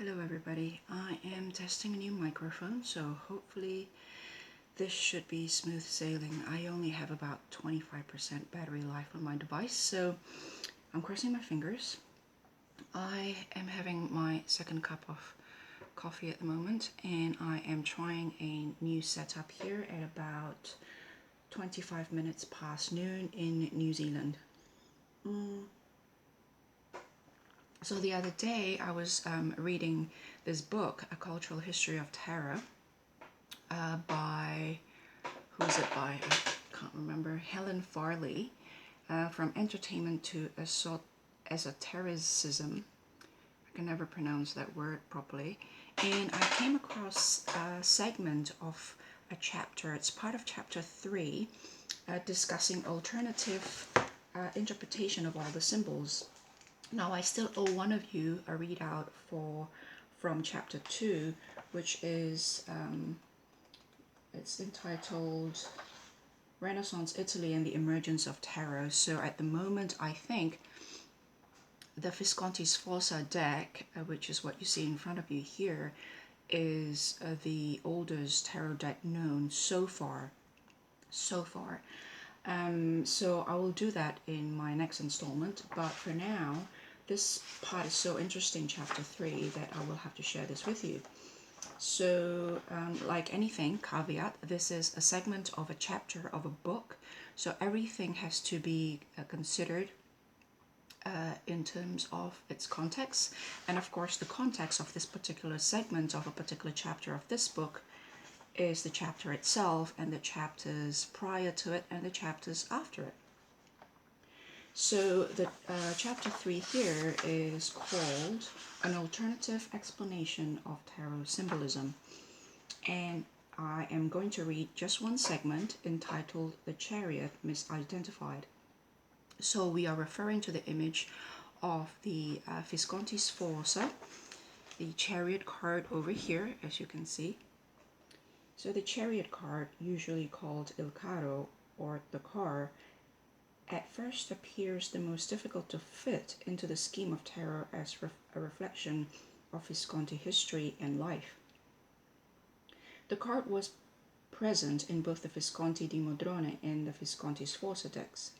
Hello everybody, I am testing a new microphone, so hopefully this should be smooth sailing. I only have about 25% battery life on my device, so I'm crossing my fingers. I am having my second cup of coffee at the moment, and I am trying a new setup here at about 25 minutes past noon in New Zealand. So the other day I was reading this book, A Cultural History of Tarot, by, who is it by? I can't remember. Helen Farley, From Entertainment to Esotericism. I can never pronounce that word properly. And I came across a segment of a chapter. It's part of chapter 3, discussing alternative interpretation of all the symbols. Now I still owe one of you a readout from chapter 2, which is it's entitled Renaissance Italy and the Emergence of Tarot. So at the moment I think the Visconti Sforza deck, which is what you see in front of you here, is the oldest tarot deck known so far. So I will do that in my next installment, but for now this part is so interesting, chapter 3, that I will have to share this with you. So like anything, caveat, this is a segment of a chapter of a book, so everything has to be considered in terms of its context. And of course the context of this particular segment of a particular chapter of this book is the chapter itself and the chapters prior to it and the chapters after it. So the chapter 3 here is called An Alternative Explanation of Tarot Symbolism, and I am going to read just one segment entitled The Chariot Misidentified. So we are referring to the image of the Visconti Sforza, the Chariot card over here, as you can see. So the Chariot card, usually called Il Carro, or the car, at first appears the most difficult to fit into the scheme of tarot as a reflection of Visconti history and life. The card was present in both the Visconti di Modrone and the Visconti Sforza decks.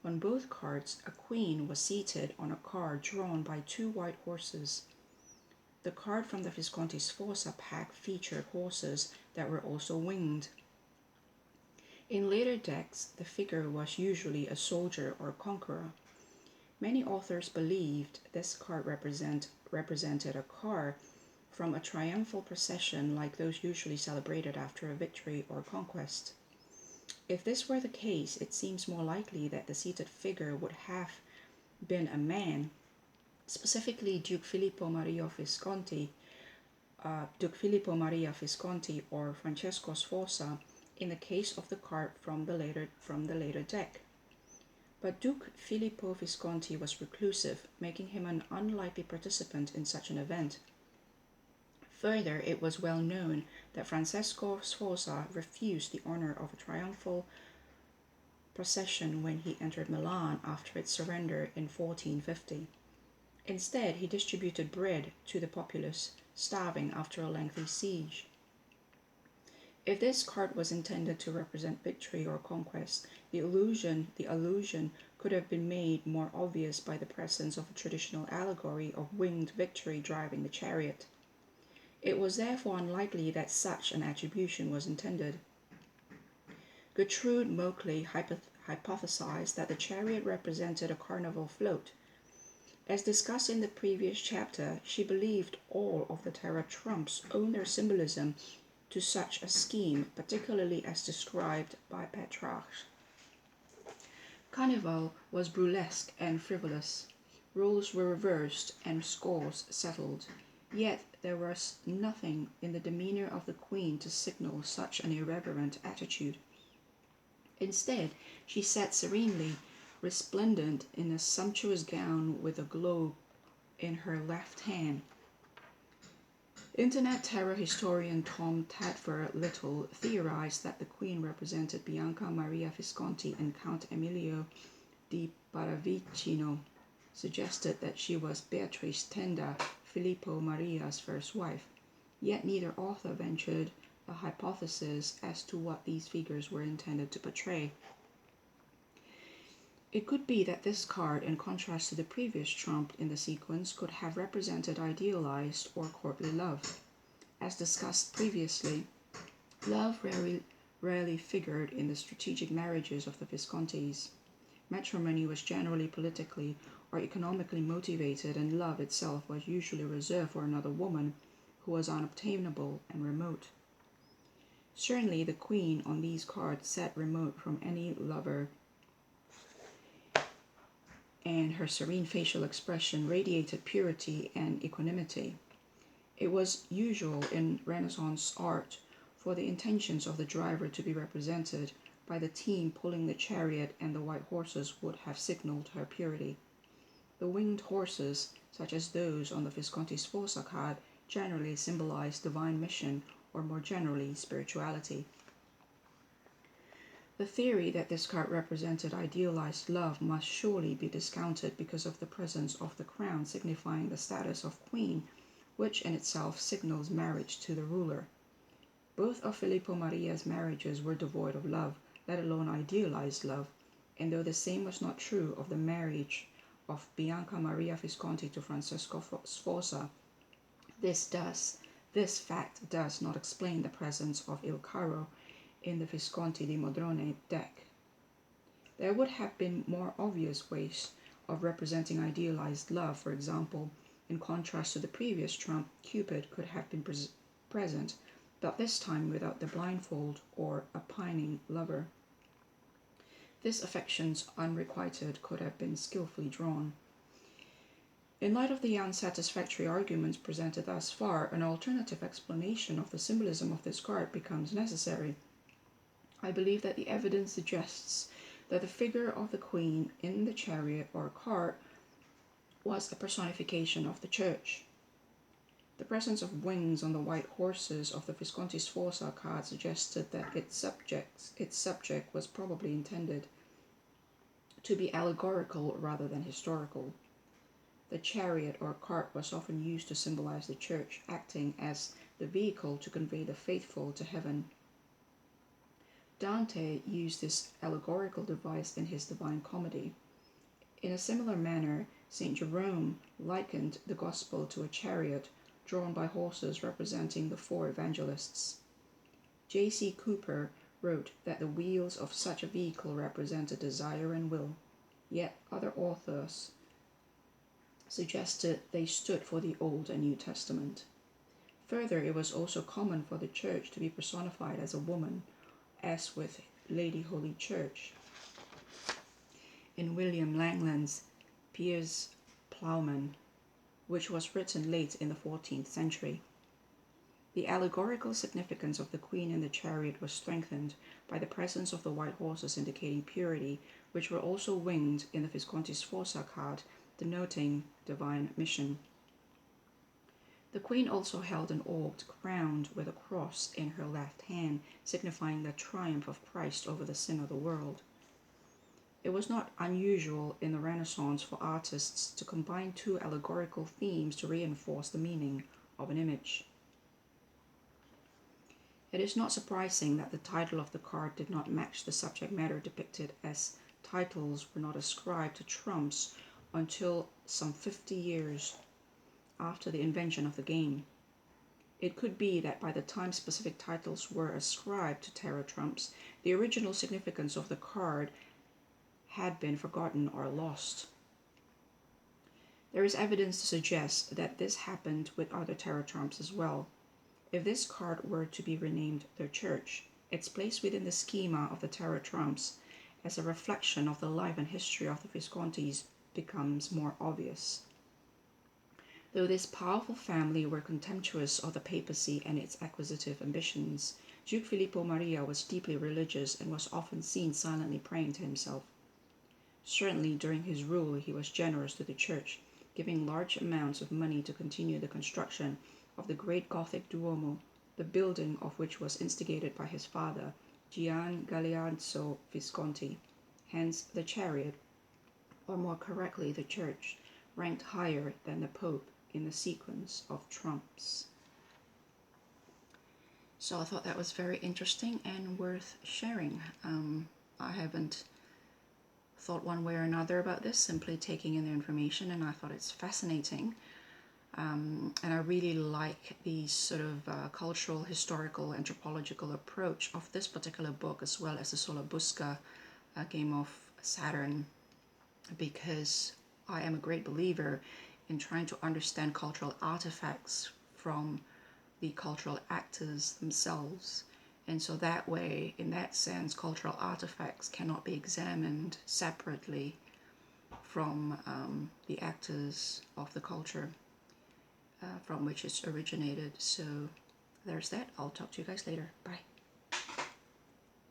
On both cards, a queen was seated on a car drawn by two white horses. The card from the Visconti Sforza pack featured horses that were also winged. In later decks, the figure was usually a soldier or conqueror. Many authors believed this card represented a car from a triumphal procession like those usually celebrated after a victory or conquest. If this were the case, it seems more likely that the seated figure would have been a man, specifically Duke Filippo Maria Visconti or Francesco Sforza, in the case of the card from the later deck. But Duke Filippo Visconti was reclusive, making him an unlikely participant in such an event. Further, it was well known that Francesco Sforza refused the honor of a triumphal procession when he entered Milan after its surrender in 1450. Instead, he distributed bread to the populace, starving after a lengthy siege. If this card was intended to represent victory or conquest, the allusion could have been made more obvious by the presence of a traditional allegory of winged victory driving the chariot. It was therefore unlikely that such an attribution was intended. Gertrude Moakley hypothesized that the chariot represented a carnival float. As discussed in the previous chapter, she believed all of the tarot trumps owe their symbolism to such a scheme, particularly as described by Petrarch. Carnival was burlesque and frivolous. Roles were reversed and scores settled. Yet there was nothing in the demeanor of the queen to signal such an irreverent attitude. Instead, she sat serenely, resplendent in a sumptuous gown with a globe in her left hand. Internet tarot historian Tom Tadfer Little theorized that the queen represented Bianca Maria Visconti and Count Emilio di Paravicino. suggested that she was Beatrice Tenda, Filippo Maria's first wife, yet neither author ventured a hypothesis as to what these figures were intended to portray. It could be that this card, in contrast to the previous trump in the sequence, could have represented idealized or courtly love. As discussed previously, love rarely figured in the strategic marriages of the Viscontis. Matrimony was generally politically or economically motivated, and love itself was usually reserved for another woman who was unobtainable and remote. Certainly, the queen on these cards sat remote from any lover, and her serene facial expression radiated purity and equanimity. It was usual in Renaissance art for the intentions of the driver to be represented by the team pulling the chariot, and the white horses would have signaled her purity. The winged horses, such as those on the Visconti Sforza card, generally symbolize divine mission, or more generally, spirituality. The theory that this card represented idealized love must surely be discounted because of the presence of the crown signifying the status of queen, which in itself signals marriage to the ruler. Both of Filippo Maria's marriages were devoid of love, let alone idealized love, and though the same was not true of the marriage of Bianca Maria Visconti to Francesco Sforza, this fact does not explain the presence of Il Caro in the Visconti di Modrone deck. There would have been more obvious ways of representing idealized love. For example, in contrast to the previous trump, Cupid could have been present, but this time without the blindfold or a pining lover. This affections unrequited could have been skillfully drawn. In light of the unsatisfactory arguments presented thus far, an alternative explanation of the symbolism of this card becomes necessary. I believe that the evidence suggests that the figure of the queen in the chariot or cart was a personification of the church. The presence of wings on the white horses of the Visconti Sforza card suggested that its subject was probably intended to be allegorical rather than historical. The chariot or cart was often used to symbolize the church, acting as the vehicle to convey the faithful to heaven. Dante used this allegorical device in his Divine Comedy. In a similar manner, St. Jerome likened the gospel to a chariot drawn by horses representing the four evangelists. J.C. Cooper wrote that the wheels of such a vehicle represented desire and will, yet other authors suggested they stood for the Old and New Testament. Further, it was also common for the church to be personified as a woman, as with Lady Holy Church in William Langland's Piers Plowman, which was written late in the 14th century. The allegorical significance of the queen in the chariot was strengthened by the presence of the white horses indicating purity, which were also winged in the Visconti Sforza card, denoting divine mission. The queen also held an orb crowned with a cross in her left hand, signifying the triumph of Christ over the sin of the world. It was not unusual in the Renaissance for artists to combine two allegorical themes to reinforce the meaning of an image. It is not surprising that the title of the card did not match the subject matter depicted, as titles were not ascribed to trumps until some 50 years after the invention of the game. It could be that by the time specific titles were ascribed to tarot trumps, the original significance of the card had been forgotten or lost. There is evidence to suggest that this happened with other tarot trumps as well. If this card were to be renamed the Church, its place within the schema of the tarot trumps as a reflection of the life and history of the Viscontis becomes more obvious. Though this powerful family were contemptuous of the papacy and its acquisitive ambitions, Duke Filippo Maria was deeply religious and was often seen silently praying to himself. Certainly during his rule he was generous to the church, giving large amounts of money to continue the construction of the great Gothic Duomo, the building of which was instigated by his father, Gian Galeazzo Visconti, hence the Chariot, or more correctly the church, ranked higher than the Pope in the sequence of trumps. So I thought that was very interesting and worth sharing. I haven't thought one way or another about this, simply taking in the information, and I thought it's fascinating. And I really like the sort of cultural, historical, anthropological approach of this particular book, as well as the Solar Busca game of Saturn, because I am a great believer in trying to understand cultural artifacts from the cultural actors themselves. And so that way, in that sense, cultural artifacts cannot be examined separately from the actors of the culture from which it's originated. So there's that. I'll talk to you guys later. Bye.